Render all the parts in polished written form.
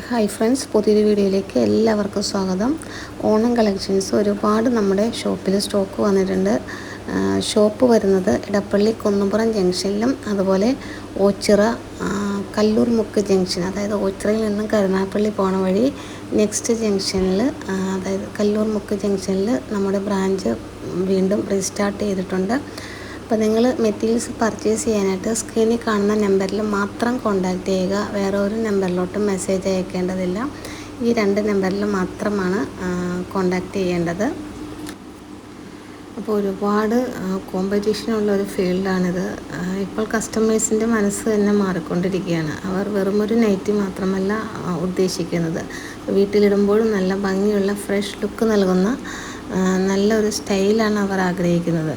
Hi friends, പുതിയൊരു വീഡിയോയിലേക്ക് എല്ലാവർക്കും സ്വാഗതം. ഓണം കളക്ഷൻസ് ഒരുപാട് നമ്മുടെ ഷോപ്പിൽ സ്റ്റോക്ക് വന്നിട്ടുണ്ട്. ഷോപ്പ് വരുന്നത് ഇടപ്പള്ളി കുന്നുംപുറം ജംഗ്ഷനിലും അതുപോലെ ഓച്ചിറ കല്ലൂർ മുക്ക് ജംഗ്ഷൻ, അതായത് ഓച്ചിറയിൽ നിന്നും കരുനാഗപ്പള്ളി പോണ വഴി നെക്സ്റ്റ് ജംഗ്ഷനിൽ, അതായത് കല്ലൂർ മുക്ക് ജംഗ്ഷനിൽ നമ്മുടെ ബ്രാഞ്ച് വീണ്ടും റീസ്റ്റാർട്ട് ചെയ്തിട്ടുണ്ട്. അപ്പോൾ നിങ്ങൾ മെറ്റീരിയൽസ് പർച്ചേസ് ചെയ്യാനായിട്ട് സ്ക്രീനിൽ കാണുന്ന നമ്പറിൽ മാത്രം കോൺടാക്റ്റ് ചെയ്യുക. വേറെ ഒരു നമ്പറിലോട്ടും മെസ്സേജ് അയക്കേണ്ടതില്ല. ഈ 2 നമ്പറിൽ മാത്രമാണ് കോൺടാക്റ്റ് ചെയ്യേണ്ടത്. അപ്പോൾ ഒരുപാട് കോമ്പറ്റീഷനുള്ളൊരു ഫീൽഡാണിത്. ഇപ്പോൾ കസ്റ്റമേഴ്സിൻ്റെ മനസ്സ് തന്നെ മാറിക്കൊണ്ടിരിക്കുകയാണ്. അവർ വെറുമൊരു നൈറ്റി മാത്രമല്ല ഉദ്ദേശിക്കുന്നത്, വീട്ടിലിടുമ്പോഴും നല്ല ഭംഗിയുള്ള ഫ്രഷ് ലുക്ക് നൽകുന്ന നല്ലൊരു സ്റ്റൈലാണ് അവർ ആഗ്രഹിക്കുന്നത്.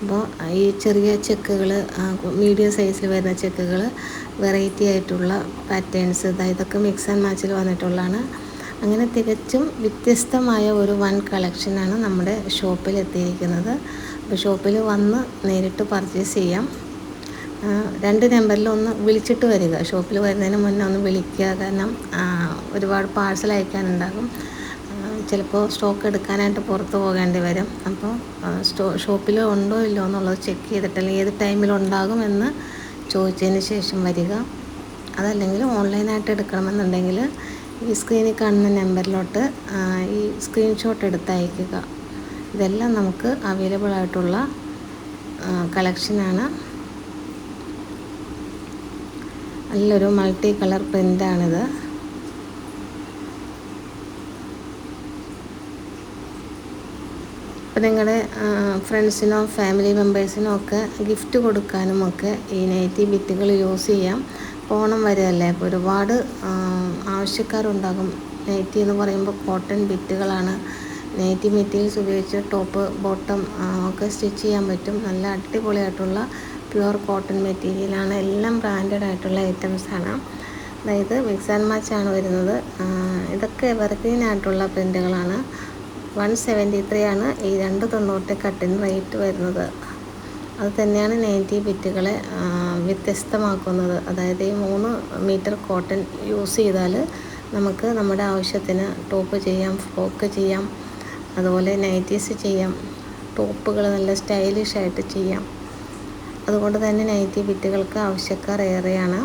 അപ്പോൾ ഈ ചെറിയ ചെക്കുകൾ, മീഡിയം സൈസിൽ വരുന്ന ചെക്കുകൾ, വെറൈറ്റി ആയിട്ടുള്ള പാറ്റേൺസ്, ഇതൊക്കെ മിക്സ് ആൻഡ് മാച്ചിൽ വന്നിട്ടുള്ളതാണ്. അങ്ങനെ തികച്ചും വ്യത്യസ്തമായ ഒരു വൻ കളക്ഷനാണ് നമ്മുടെ ഷോപ്പിൽ എത്തിയിരിക്കുന്നത്. അപ്പോൾ ഷോപ്പിൽ വന്ന് നേരിട്ട് പർച്ചേസ് ചെയ്യാം. 2 നമ്പറിൽ ഒന്ന് വിളിച്ചിട്ട് വരിക. ഷോപ്പിൽ വരുന്നതിന് മുന്നേ ഒന്ന് വിളിക്കുക. കാരണം ഒരുപാട് പാഴ്സൽ അയക്കാനുണ്ടാകും. ചിലപ്പോൾ സ്റ്റോക്ക് എടുക്കാനായിട്ട് പുറത്ത് പോകേണ്ടി വരും. അപ്പോൾ ഷോപ്പിൽ ഉണ്ടോ ഇല്ലയോ എന്നുള്ളത് ചെക്ക് ചെയ്തിട്ട്, അല്ലെങ്കിൽ ഏത് ടൈമിലുണ്ടാകുമെന്ന് ചോദിച്ചതിന് ശേഷം വരിക. അതല്ലെങ്കിൽ ഓൺലൈനായിട്ട് എടുക്കണമെന്നുണ്ടെങ്കിൽ ഈ സ്ക്രീനിൽ കാണുന്ന നമ്പറിലോട്ട് ഈ സ്ക്രീൻഷോട്ട് എടുത്ത് അയക്കുക. ഇതെല്ലാം നമുക്ക് അവൈലബിൾ ആയിട്ടുള്ള കളക്ഷനാണ്. നല്ലൊരു മൾട്ടി കളർ പ്രിൻ്റാണിത്. അപ്പോൾ നിങ്ങളുടെ ഫ്രണ്ട്സിനോ ഫാമിലി മെമ്പേഴ്സിനോ ഒക്കെ ഗിഫ്റ്റ് കൊടുക്കാനുമൊക്കെ ഈ നൈറ്റി ബിറ്റുകൾ യൂസ് ചെയ്യാം. ഓണം വരെയല്ലേ, അപ്പോൾ ഒരുപാട് ആവശ്യക്കാരുണ്ടാകും. നൈറ്റി എന്ന് പറയുമ്പോൾ കോട്ടൺ ബിറ്റുകളാണ്. നൈറ്റി മെറ്റീരിയൽസ് ഉപയോഗിച്ച് ടോപ്പ് ബോട്ടം ഒക്കെ സ്റ്റിച്ച് ചെയ്യാൻ പറ്റും. നല്ല അടിപൊളിയായിട്ടുള്ള പ്യുവർ കോട്ടൺ മെറ്റീരിയലാണ്. എല്ലാം ബ്രാൻഡഡ് ആയിട്ടുള്ള ഐറ്റംസാണ്. അതായത് മിക്സ് ആൻഡ് മാച്ചാണ് വരുന്നത്. ഇതൊക്കെ എവർഗ്രീൻ ആയിട്ടുള്ള പ്രിൻ്റുകളാണ്. 173 ആണ് ഈ 290 കട്ടിന് റേറ്റ് വരുന്നത്. അത് തന്നെയാണ് നൈറ്റി ബിറ്റുകളെ വ്യത്യസ്തമാക്കുന്നത്. അതായത് ഈ 3 മീറ്റർ കോട്ടൺ യൂസ് ചെയ്താൽ നമുക്ക് നമ്മുടെ ആവശ്യത്തിന് ടോപ്പ് ചെയ്യാം, ഫ്രോക്ക് ചെയ്യാം, അതുപോലെ നൈറ്റീസ് ചെയ്യാം, ടോപ്പുകൾ നല്ല സ്റ്റൈലിഷ് ആയിട്ട് ചെയ്യാം. അതുകൊണ്ട് തന്നെ നൈറ്റി ബിറ്റുകൾക്ക് ആവശ്യക്കാർ ഏറെയാണ്.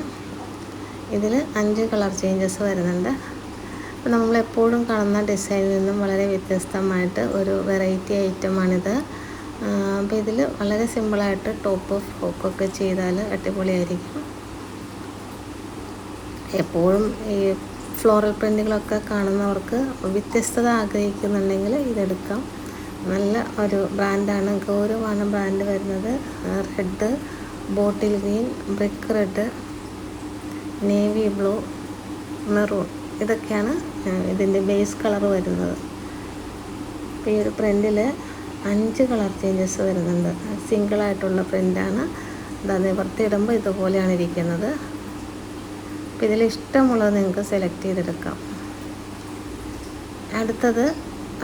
ഇതിൽ 5 കളർ ചേഞ്ചസ് വരുന്നുണ്ട്. അപ്പോൾ നമ്മളെപ്പോഴും കാണുന്ന ഡിസൈനിൽ നിന്നും വളരെ വ്യത്യസ്തമായിട്ട് ഒരു വെറൈറ്റി ഐറ്റമാണിത്. അപ്പോൾ ഇതിൽ വളരെ സിമ്പിളായിട്ട് ടോപ്പ് ഫ്രോക്കൊക്കെ ചെയ്താൽ അടിപൊളിയായിരിക്കും. എപ്പോഴും ഈ ഫ്ലോറൽ പ്രിൻ്റുകളൊക്കെ കാണുന്നവർക്ക് വ്യത്യസ്തത ആഗ്രഹിക്കുന്നുണ്ടെങ്കിൽ ഇതെടുക്കാം. നല്ല ഒരു ബ്രാൻഡാണ്. ഗൗരവാണ് ബ്രാൻഡ് വരുന്നത്. Red, bottle green, brick red, navy blue, maroon, ഇതൊക്കെയാണ് ഇതിൻ്റെ ബേസ് കളർ വരുന്നത്. അപ്പോൾ ഈ ഒരു പ്രിൻറ്റിൽ 5 കളർ ചേഞ്ചസ് വരുന്നുണ്ട്. സിംഗിളായിട്ടുള്ള പ്രിൻ്റാണ്. അത് നിവർത്തിയിടുമ്പോൾ ഇതുപോലെയാണ് ഇരിക്കുന്നത്. അപ്പോൾ ഇതിൽ ഇഷ്ടമുള്ളത് നിങ്ങൾക്ക് സെലക്ട് ചെയ്തെടുക്കാം. അടുത്തത്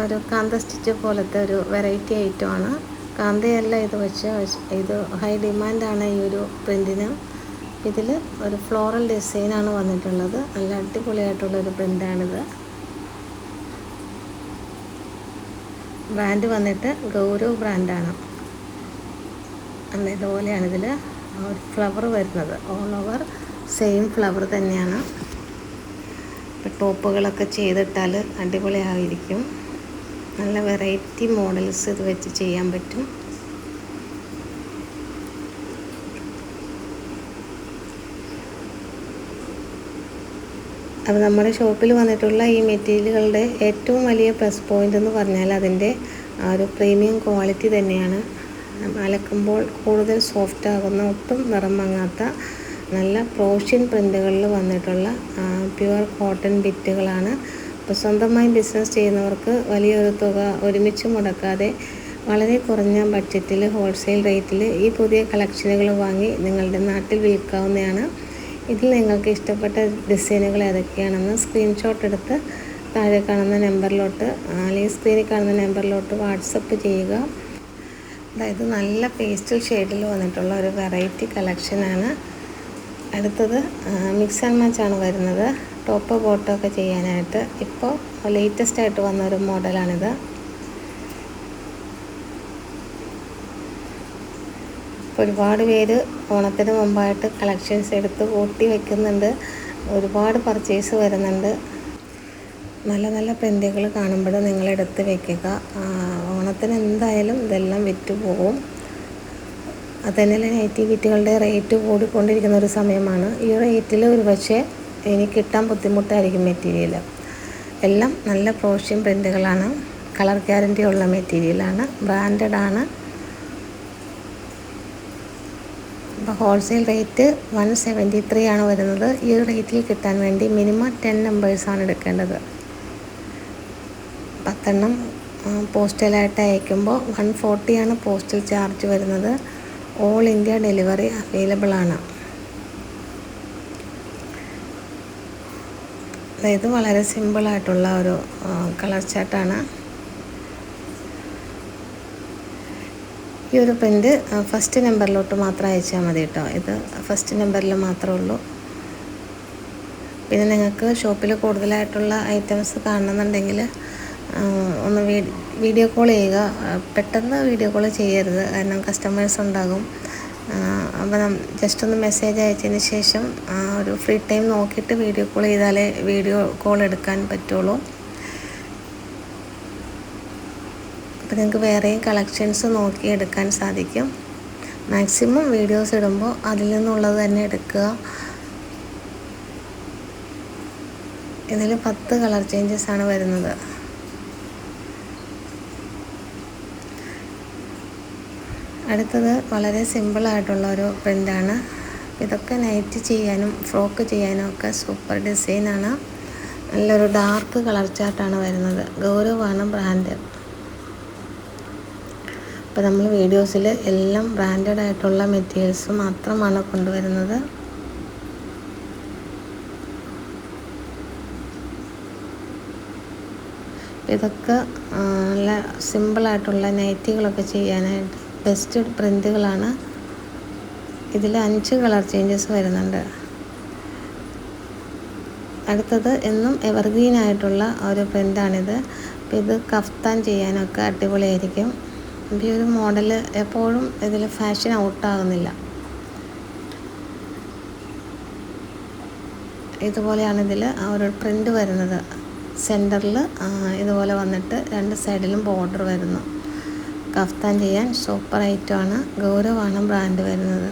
ഒരു കാന്ത സ്റ്റിച്ച് പോലത്തെ ഒരു വെറൈറ്റി ഐറ്റമാണ്. കാന്തയല്ല ഇത് വെച്ച്, ഇത് ഹൈ ഡിമാൻഡാണ് ഈ ഒരു പ്രിൻറ്റിന്. ഇതിൽ ഒരു ഫ്ലോറൽ ഡിസൈനാണ് വന്നിട്ടുള്ളത്. നല്ല അടിപൊളിയായിട്ടുള്ളൊരു പ്രിൻ്റാണിത്. ബ്രാൻഡ് വന്നിട്ട് ഗൗരവ് ബ്രാൻഡാണ്. അല്ല, ഇതുപോലെയാണ് ഇതിൽ ഒരു ഫ്ലവർ വരുന്നത്. ഓൾ ഓവർ സെയിം ഫ്ലവർ തന്നെയാണ്. ഇപ്പോൾ ടോപ്പുകളൊക്കെ ചെയ്തിട്ടാൽ അടിപൊളിയായിരിക്കും. നല്ല വെറൈറ്റി മോഡൽസ് ഇത് വെച്ച് ചെയ്യാൻ പറ്റും. അപ്പോൾ നമ്മുടെ ഷോപ്പിൽ വന്നിട്ടുള്ള ഈ മെറ്റീരിയലുകളുടെ ഏറ്റവും വലിയ പ്ലസ് പോയിൻ്റ് എന്ന് പറഞ്ഞാൽ അതിൻ്റെ ആ ഒരു പ്രീമിയം ക്വാളിറ്റി തന്നെയാണ്. അലക്കുമ്പോൾ കൂടുതൽ സോഫ്റ്റ് ആകുന്ന, ഒട്ടും നിറം മങ്ങാത്ത നല്ല പ്രോഷ്യൻ പ്രിൻ്റുകളിൽ വന്നിട്ടുള്ള പ്യുവർ കോട്ടൺ ബിറ്റുകളാണ്. അപ്പോൾ സ്വന്തമായി ബിസിനസ് ചെയ്യുന്നവർക്ക് വലിയൊരു തുക ഒരുമിച്ച് മുടക്കാതെ വളരെ കുറഞ്ഞ ബഡ്ജറ്റിൽ ഹോൾസെയിൽ റേറ്റിൽ ഈ പുതിയ കളക്ഷനുകൾ വാങ്ങി നിങ്ങളുടെ നാട്ടിൽ വിൽക്കാവുന്നതാണ്. ഇതിൽ നിങ്ങൾക്ക് ഇഷ്ടപ്പെട്ട ഡിസൈനുകൾ ഏതൊക്കെയാണെന്ന് സ്ക്രീൻഷോട്ട് എടുത്ത് താഴെ കാണുന്ന നമ്പറിലോട്ട്, അല്ലെങ്കിൽ സ്ക്രീനിൽ കാണുന്ന നമ്പറിലോട്ട് വാട്സപ്പ് ചെയ്യുക. അതായത് നല്ല പേസ്റ്റൽ ഷെയ്ഡിൽ വന്നിട്ടുള്ള ഒരു വെറൈറ്റി കളക്ഷനാണ്. അടുത്തത് മിക്സ് ആൻഡ് മാച്ചാണ് വരുന്നത്. ടോപ്പ് ബോട്ടോ ഒക്കെ ചെയ്യാനായിട്ട് ഇപ്പോൾ ലേറ്റസ്റ്റ് ആയിട്ട് വന്നൊരു മോഡലാണിത്. ഒരുപാട് പേര് ഓണത്തിന് മുമ്പായിട്ട് കളക്ഷൻസ് എടുത്ത് കൂട്ടി വെക്കുന്നുണ്ട്. ഒരുപാട് പർച്ചേസ് വരുന്നുണ്ട്. നല്ല നല്ല പ്രിൻ്റുകൾ കാണുമ്പോൾ നിങ്ങളെടുത്ത് വെക്കുക. ഓണത്തിന് എന്തായാലും ഇതെല്ലാം വിറ്റ് പോകും. അതുതന്നെയല്ല, നേറ്റിവിറ്റികളുടെ റേറ്റ് കൂടിക്കൊണ്ടിരിക്കുന്ന ഒരു സമയമാണ്. ഈ റേറ്റിൽ ഒരു പക്ഷേ ഇനി കിട്ടാൻ ബുദ്ധിമുട്ടായിരിക്കും മെറ്റീരിയൽ. എല്ലാം നല്ല പ്രോഷ്യൻ പ്രിൻ്റുകളാണ്. കളർ ഗ്യാരൻ്റി ഉള്ള മെറ്റീരിയലാണ്. ബ്രാൻഡഡ് ആണ്. അപ്പോൾ ഹോൾസെയിൽ റേറ്റ് 173 ആണ് വരുന്നത്. ഈ റേറ്റിൽ കിട്ടാൻ വേണ്ടി മിനിമം 10 നമ്പേഴ്സാണ് എടുക്കേണ്ടത്. 10 എണ്ണം പോസ്റ്റലായിട്ട് അയക്കുമ്പോൾ 140 ആണ് പോസ്റ്റൽ ചാർജ് വരുന്നത്. ഓൾ ഇന്ത്യ ഡെലിവറി അവൈലബിൾ ആണ്. ഇത് വളരെ സിമ്പിളായിട്ടുള്ള ഒരു കളർ ചാർട്ടാണ്. ഈ ഒരു പ്രിൻ്റ് ഫസ്റ്റ് നമ്പറിലോട്ട് മാത്രം അയച്ചാൽ മതി കേട്ടോ. ഇത് ഫസ്റ്റ് നമ്പറിൽ മാത്രമേ ഉള്ളൂ. പിന്നെ നിങ്ങൾക്ക് ഷോപ്പിൽ കൂടുതലായിട്ടുള്ള ഐറ്റംസ് കാണണമെന്നുണ്ടെങ്കിൽ ഒന്ന് വീഡിയോ കോൾ ചെയ്യുക. പെട്ടെന്ന് വീഡിയോ കോൾ ചെയ്യരുത്, കാരണം കസ്റ്റമേഴ്സ് ഉണ്ടാകും. അപ്പോൾ ജസ്റ്റ് ഒന്ന് മെസ്സേജ് അയച്ചതിന് ശേഷം ഒരു ഫ്രീ ടൈം നോക്കിയിട്ട് വീഡിയോ കോൾ ചെയ്താലേ വീഡിയോ കോൾ എടുക്കാൻ പറ്റുള്ളൂ. അപ്പോൾ നിങ്ങൾക്ക് വേറെയും കളക്ഷൻസ് നോക്കി എടുക്കാൻ സാധിക്കും. മാക്സിമം വീഡിയോസ് ഇടുമ്പോൾ അതിൽ നിന്നുള്ളത് തന്നെ എടുക്കുക. ഇതിൽ 10 കളർ ചേഞ്ചസ് ആണ് വരുന്നത്. അടുത്തത് വളരെ സിമ്പിളായിട്ടുള്ള ഒരു പ്രിൻ്റാണ്. ഇതൊക്കെ നൈറ്റ് ചെയ്യാനും ഫ്രോക്ക് ചെയ്യാനും ഒക്കെ സൂപ്പർ ഡിസൈനാണ്. നല്ലൊരു ഡാർക്ക് കളർ ചാർട്ടാണ് വരുന്നത്. ഗൗരവാണ് ബ്രാൻഡ്. അപ്പോൾ നമ്മൾ വീഡിയോസിൽ എല്ലാം ബ്രാൻഡഡ് ആയിട്ടുള്ള മെറ്റീരിയൽസ് മാത്രമാണ് കൊണ്ടുവരുന്നത്. ഇതൊക്കെ നല്ല സിമ്പിളായിട്ടുള്ള നൈറ്റികളൊക്കെ ചെയ്യാനായിട്ട് ബെസ്റ്റ് പ്രിൻ്റുകളാണ്. ഇതിൽ 5 കളർ ചേഞ്ചസ് വരുന്നുണ്ട്. അടുത്തത് എന്നും എവർഗ്രീൻ ആയിട്ടുള്ള ഒരു പ്രിൻ്റാണിത്. അപ്പോൾ ഇത് കഫ്താൻ ചെയ്യാനൊക്കെ അടിപൊളിയായിരിക്കും. ഈ ഒരു മോഡൽ എപ്പോഴും ഇതിൽ ഫാഷൻ ഔട്ടാകുന്നില്ല. ഇതുപോലെയാണ് ഇതിൽ ഒരു പ്രിൻ്റ് വരുന്നത്. സെൻറ്ററിൽ ഇതുപോലെ വന്നിട്ട് 2 സൈഡിലും ബോർഡർ വരുന്നു. കഫ്താൻ ചെയ്യാൻ സൂപ്പർ ഐറ്റമാണ്. ഗൗരവാണ് ബ്രാൻഡ് വരുന്നത്.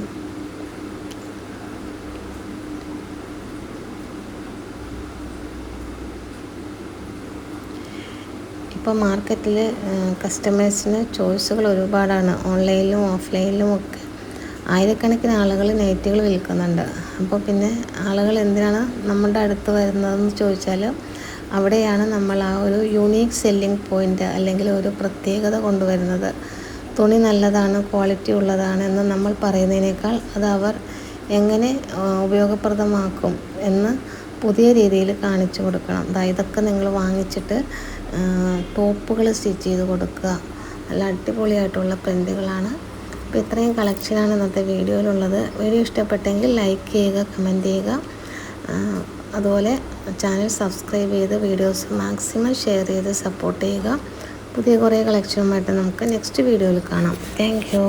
ഇപ്പോൾ മാർക്കറ്റിൽ കസ്റ്റമേഴ്സിന് ചോയ്സുകൾ ഒരുപാടാണ്. ഓൺലൈനിലും ഓഫ്ലൈനിലും ഒക്കെ ആയിരക്കണക്കിന് ആളുകൾ നൈറ്റികൾ വിൽക്കുന്നുണ്ട്. അപ്പോൾ പിന്നെ ആളുകൾ എന്തിനാണ് നമ്മുടെ അടുത്ത് വരുന്നതെന്ന് ചോദിച്ചാൽ അവിടെയാണ് നമ്മൾ ആ ഒരു യൂണീക്ക് സെല്ലിംഗ് പോയിൻ്റ് അല്ലെങ്കിൽ ഒരു പ്രത്യേകത കൊണ്ടുവരുന്നത്. തുണി നല്ലതാണ്, ക്വാളിറ്റി ഉള്ളതാണ് എന്ന് നമ്മൾ പറയുന്നതിനേക്കാൾ അത് അവർ എങ്ങനെ ഉപയോഗപ്രദമാക്കും എന്ന് പുതിയ രീതിയിൽ കാണിച്ചു കൊടുക്കണം. ഇതൊക്കെ നിങ്ങൾ വാങ്ങിച്ചിട്ട് ടോപ്പുകൾ സ്റ്റിച്ച് ചെയ്ത് കൊടുക്കുക. നല്ല അടിപൊളിയായിട്ടുള്ള പ്രിൻ്റുകളാണ്. അപ്പോൾ ഇത്രയും കളക്ഷനാണ് ഇന്നത്തെ വീഡിയോയിലുള്ളത്. വീഡിയോ ഇഷ്ടപ്പെട്ടെങ്കിൽ ലൈക്ക് ചെയ്യുക, കമൻറ്റ് ചെയ്യുക. അതുപോലെ ചാനൽ സബ്സ്ക്രൈബ് ചെയ്ത് വീഡിയോസ് മാക്സിമം ഷെയർ ചെയ്ത് സപ്പോർട്ട് ചെയ്യുക. പുതിയ കുറേ കളക്ഷനുമായിട്ട് നമുക്ക് നെക്സ്റ്റ് വീഡിയോയിൽ കാണാം. Thank you.